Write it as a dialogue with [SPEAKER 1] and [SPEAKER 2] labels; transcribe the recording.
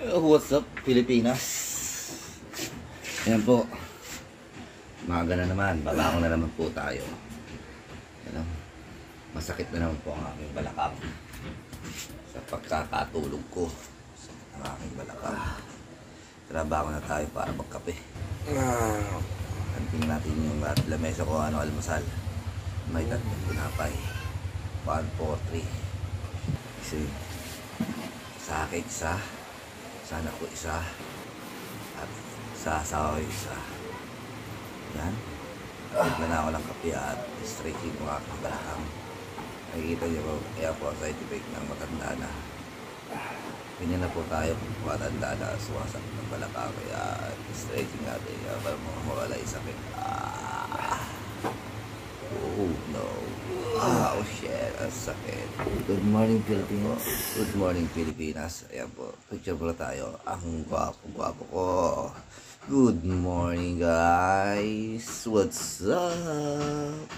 [SPEAKER 1] What's up, Pilipinas? Ayan po. Maga na naman. Babangon na naman po tayo. Ayan, masakit na naman po ang aking balakang. Sa pagkakatulog ko. Sakit ang aking balakang. Trabaho na tayo para magkape. Tingnan natin yung lamesa ko, almusal. May tatlong pinapay. 1, 4, 3. Kasi sa akin isa. Sana ko isa. At sa asawa ko isa. Yan. Tignan na ako ng kape at stretching ko aking balakang. Nakikita niyo po, kaya po ang side effect ng matanda na. Ganyan na po tayo kung matanda na suwasak ng balakang. Kaya stretching natin para mawala yung sakit. Oh no. Oh shit, ang sakit. Good morning, Philippines. Good morning, Pilipinas. Ayan po, picture po tayo. Ang gwapo-gwapo ko. Good morning, guys. What's up?